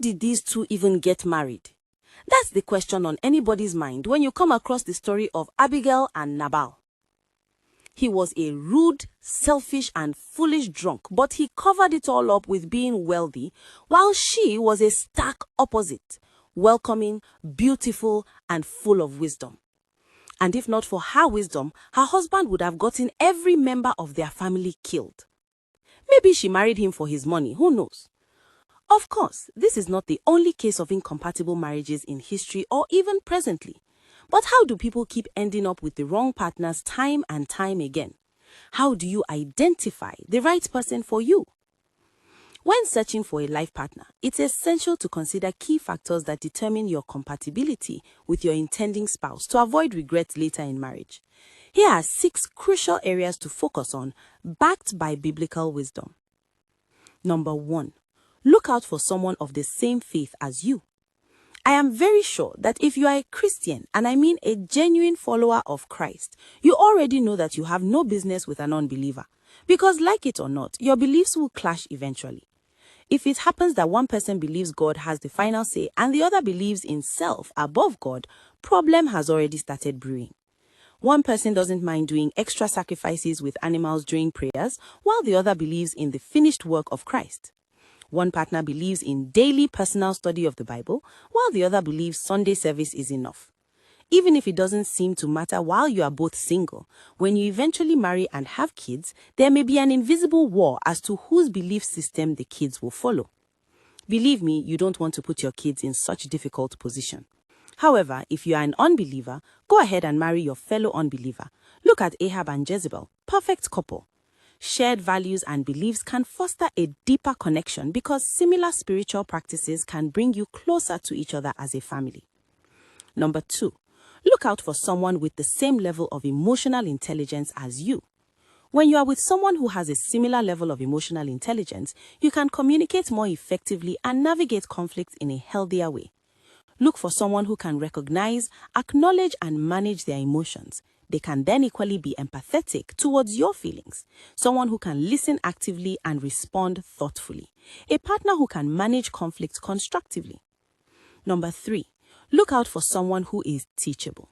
did these two even get married? That's the question on anybody's mind when you come across the story of Abigail and Nabal. He was a rude, selfish, and foolish drunk, but he covered it all up with being wealthy, while she was a stark opposite, welcoming, beautiful, and full of wisdom. And if not for her wisdom, her husband would have gotten every member of their family killed. Maybe she married him for his money, who knows? Of course, this is not the only case of incompatible marriages in history or even presently. But how do people keep ending up with the wrong partners time and time again? How do you identify the right person for you? When searching for a life partner, it's essential to consider key factors that determine your compatibility with your intending spouse to avoid regret later in marriage. Here are 6 crucial areas to focus on, backed by biblical wisdom. Number 1. Look out for someone of the same faith as you. I am very sure that if you are a Christian, and I mean a genuine follower of Christ, you already know that you have no business with an unbeliever. Because like it or not, your beliefs will clash eventually. If it happens that one person believes God has the final say and the other believes in self above God, problem has already started brewing. One person doesn't mind doing extra sacrifices with animals during prayers, while the other believes in the finished work of Christ. One partner believes in daily personal study of the Bible, while the other believes Sunday service is enough. Even if it doesn't seem to matter while you are both single, when you eventually marry and have kids, there may be an invisible war as to whose belief system the kids will follow. Believe me, you don't want to put your kids in such a difficult position. However, if you are an unbeliever, go ahead and marry your fellow unbeliever. Look at Ahab and Jezebel, perfect couple. Shared values and beliefs can foster a deeper connection because similar spiritual practices can bring you closer to each other as a family. Number 2, look out for someone with the same level of emotional intelligence as you. When you are with someone who has a similar level of emotional intelligence, you can communicate more effectively and navigate conflicts in a healthier way. Look for someone who can recognize, acknowledge, and manage their emotions. They can then equally be empathetic towards your feelings. Someone who can listen actively and respond thoughtfully. A partner who can manage conflict constructively. Number 3, look out for someone who is teachable.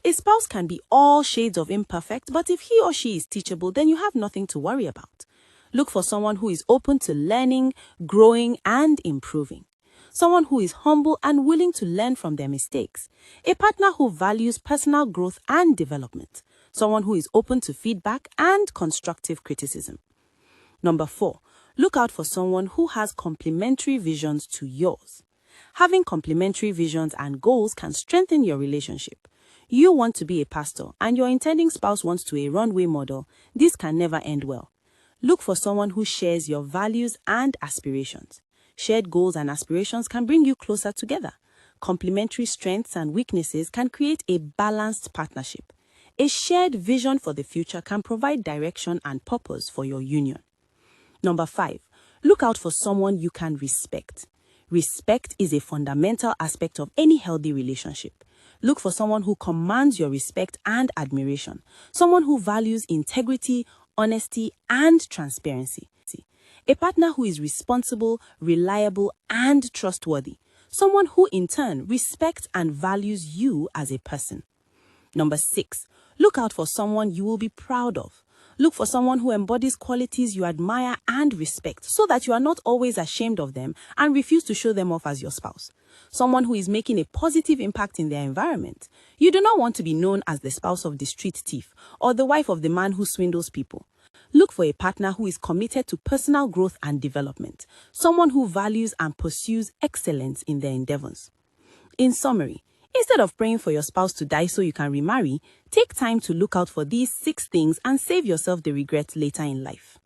A spouse can be all shades of imperfect, but if he or she is teachable, then you have nothing to worry about. Look for someone who is open to learning, growing, and improving. Someone who is humble and willing to learn from their mistakes. A partner who values personal growth and development. Someone who is open to feedback and constructive criticism. Number 4, look out for someone who has complementary visions to yours. Having complementary visions and goals can strengthen your relationship. You want to be a pastor and your intending spouse wants to be a runway model. This can never end well. Look for someone who shares your values and aspirations. Shared goals and aspirations can bring you closer together. Complementary strengths and weaknesses can create a balanced partnership. A shared vision for the future can provide direction and purpose for your union. Number 5, look out for someone you can respect. Respect is a fundamental aspect of any healthy relationship. Look for someone who commands your respect and admiration. Someone who values integrity, honesty, and transparency. A partner who is responsible, reliable, and trustworthy. Someone who, in turn, respects and values you as a person. Number 6, look out for someone you will be proud of. Look for someone who embodies qualities you admire and respect so that you are not always ashamed of them and refuse to show them off as your spouse. Someone who is making a positive impact in their environment. You do not want to be known as the spouse of the street thief or the wife of the man who swindles people. Look for a partner who is committed to personal growth and development, someone who values and pursues excellence in their endeavors. In summary, instead of praying for your spouse to die so you can remarry, take time to look out for these 6 things and save yourself the regret later in life.